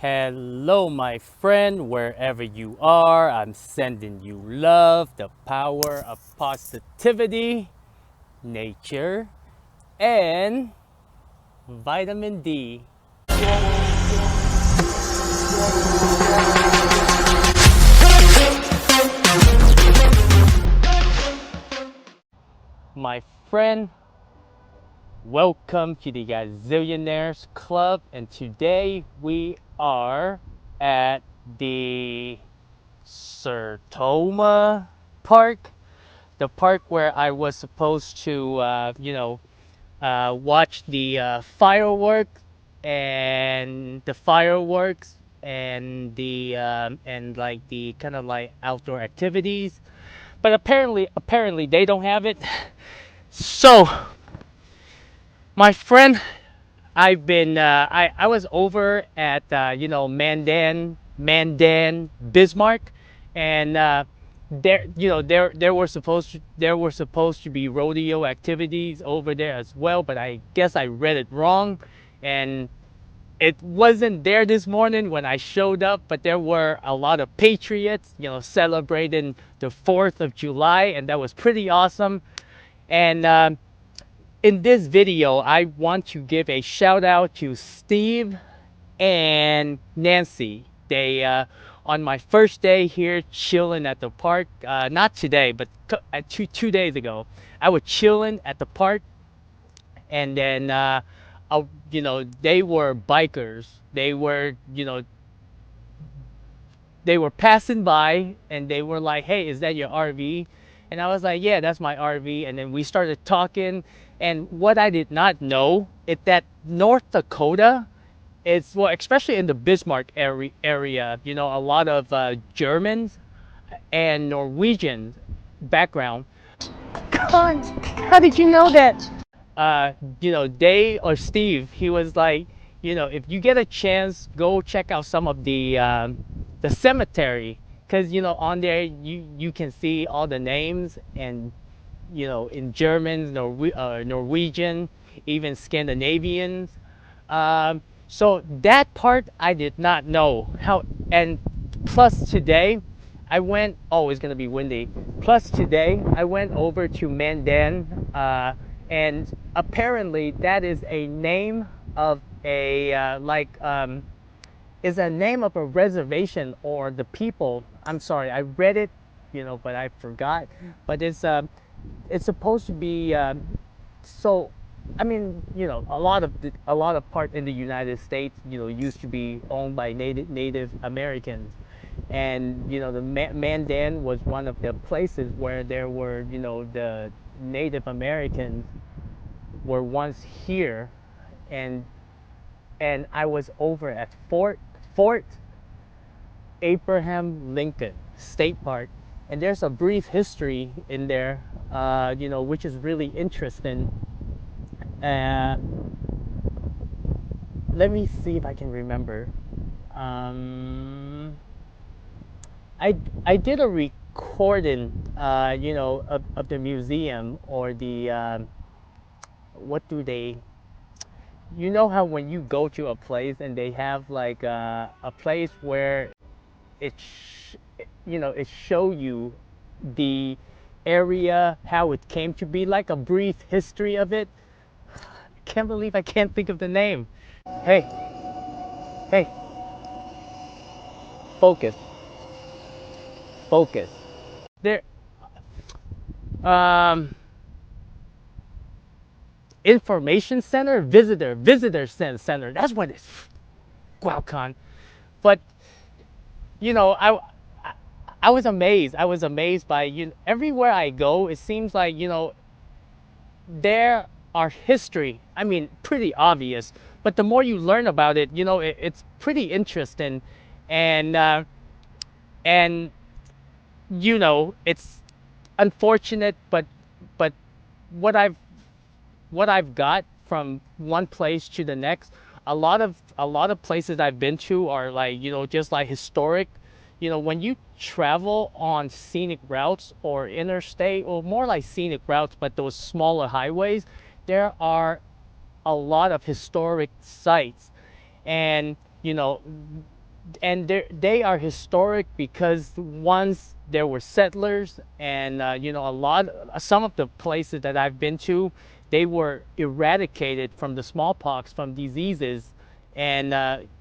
Hello, my friend, wherever you are. I'm sending you love, the power of positivity, nature, and vitamin D. My friend, welcome to the Gazillionaires Club. And today we are at the Sertoma Park, the park where I was supposed to, watch the fireworks and the kind of like outdoor activities. But apparently they don't have it. So, my friend, I was over at Mandan Bismarck, and there were supposed to be rodeo activities over there as well, but I guess I read it wrong, and it wasn't there this morning when I showed up. But there were a lot of patriots, celebrating the 4th of July, and that was pretty awesome. And in this video, I want to give a shout out to Steve and Nancy. They on my first day here chilling at the park, not today, but two days ago, I was chilling at the park, and then they were bikers. They were passing by, and they were like, "Hey, is that your RV?" And I was like, "Yeah, that's my RV." And then we started talking. And what I did not know is that North Dakota, it's, well, especially in the Bismarck area, a lot of Germans and Norwegian background. God, how did you know that? They or Steve, he was like, if you get a chance, go check out some of the cemetery, because on there you can see all the names, and in German, Norwegian, even Scandinavians. So that part I did not know how. And plus today I went, oh, it's gonna be windy. Plus today I went over to Mandan, and apparently that is a name of a is a name of a reservation, or the people. I'm sorry, I read it, but I forgot. But it's supposed to be, so. I mean, a lot of part in the United States, used to be owned by Native Americans, and the Mandan was one of the places where there were, the Native Americans were once here, and I was over at Fort Abraham Lincoln State Park, and there's a brief history in there, which is really interesting. Uh, Let me see if I can remember. Um, I did a recording, of the museum, or the what do they? You know how when you go to a place and they have like a place where it it show you the area, how it came to be, like a brief history of it. Can't believe I can't think of the name. Hey, hey, focus, focus. There, um, information center, visitor center. That's what it's. Guaucon. But you know, I, I was amazed. I was amazed by, everywhere I go. It seems like, there are history. I mean, pretty obvious. But the more you learn about it, it's pretty interesting, and and it's unfortunate, but what I've got from one place to the next, a lot of places I've been to are like, just like historic. When you travel on scenic routes or interstate, or more like scenic routes, but those smaller highways, there are a lot of historic sites. And and they are historic because once there were settlers, and a lot, some of the places that I've been to, they were eradicated from the smallpox, from diseases, and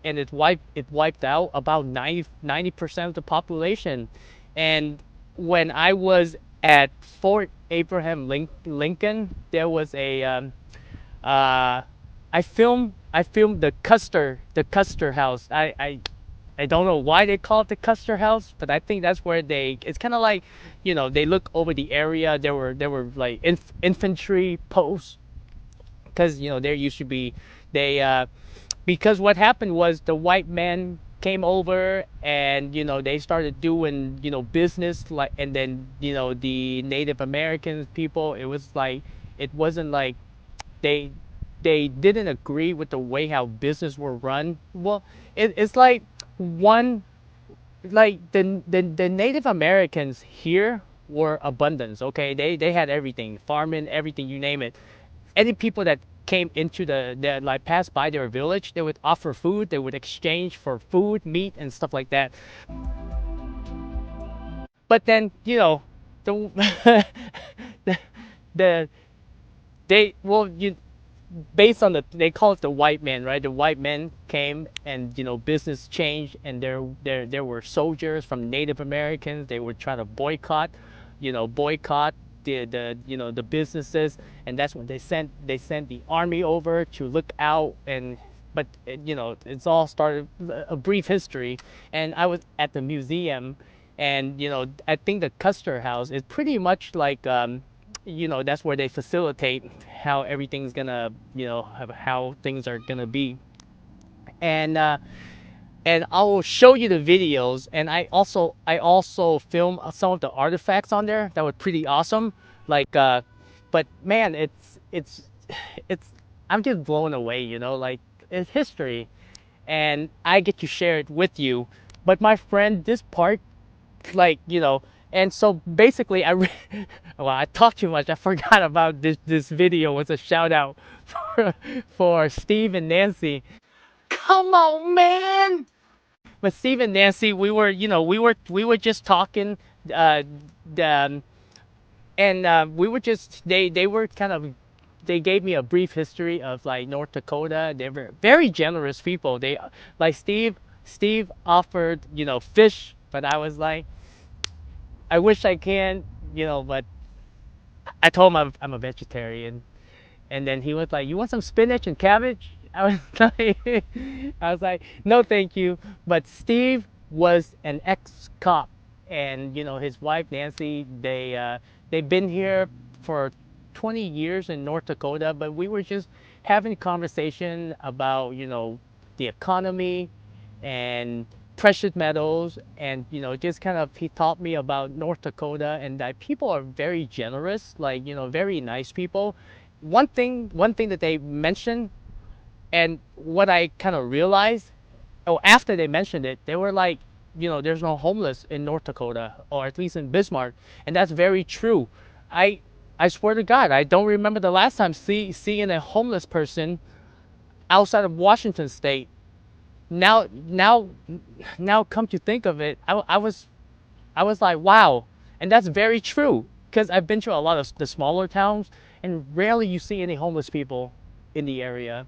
it wiped out about 90% of the population. And when I was at Fort Abraham Lincoln, there was a I filmed the Custer house. I don't know why they call it the Custer house, but I think that's where it's kind of like, they look over the area. There were like infantry posts, because there used to be, they because what happened was the white men came over, and they started doing business, like, and then the Native Americans people, it was like, it wasn't like they they didn't agree with the way how business were run. Well, it's like, one, like the Native Americans here were abundance. Okay, they had everything, farming, everything, you name it. Any people that came into that, like, passed by their village, they would offer food. They would exchange for food, meat, and stuff like that. But then, the the, the they well you based on they call it the white man, right? The white men came, and business changed, and there were soldiers from Native Americans. They would try to boycott the businesses, and that's when they sent the army over to look out. And but it's all started, a brief history. And I was at the museum, and I think the Custer House is pretty much like, that's where they facilitate how everything's gonna, how things are gonna be. And I will show you the videos, and I also film some of the artifacts on there that were pretty awesome. Like, but man, it's I'm just blown away. Like, it's history, and I get to share it with you. But my friend, this part, like, and so basically well, I talked too much. I forgot about this video was a shout out for Steve and Nancy. Come on, man. But Steve and Nancy, we were just talking, uh um, and we were just they were kind of, they gave me a brief history of, like, North Dakota. They were very generous people. They, like, Steve offered, fish, but I was like, I wish I can, but I told him I'm a vegetarian. And then he was like, "You want some spinach and cabbage?" I was like, "No, thank you." But Steve was an ex-cop, and his wife Nancy, they've been here for 20 years in North Dakota. But we were just having a conversation about, the economy and precious metals, and just kind of, he taught me about North Dakota, and that people are very generous, like, very nice people. One thing that they mentioned, and what I kind of realized, oh, after they mentioned it, they were like, there's no homeless in North Dakota, or at least in Bismarck. And that's very true. I i swear to God, I don't remember the last time seeing a homeless person outside of Washington state. Now now now come to think of it, I was like, wow. And that's very true, because I've been to a lot of the smaller towns, and rarely you see any homeless people in the area.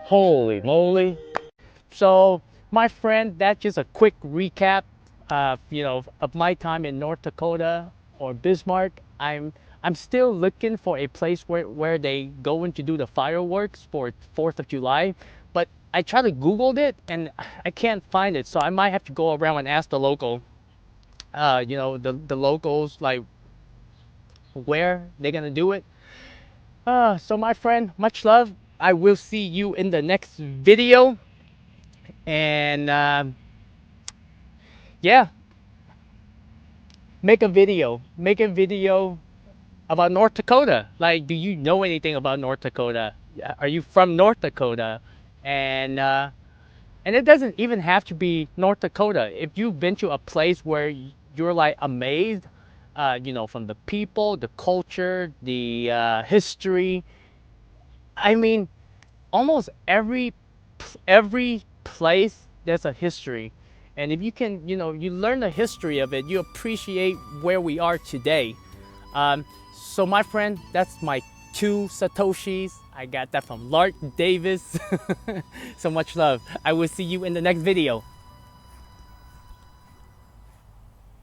Holy moly. So, my friend, that's just a quick recap, of my time in North Dakota or Bismarck. I'm still looking for a place where they go in to do the fireworks for 4th of July, but I tried to Google it, and I can't find it. So I might have to go around and ask the locals, like, where they're gonna do it. So my friend, much love. I will see you in the next video, and yeah, make a video about North Dakota. Like, do you know anything about North Dakota? Are you from North Dakota? And it doesn't even have to be North Dakota. If you've been to a place where you're, like, amazed, from the people, the culture, the history. I mean, almost every every place there's a history, and if you can, you learn the history of it, you appreciate where we are today. So my friend, that's my 2 Satoshis. I got that from Lark Davis. So much love. I will see you in the next video.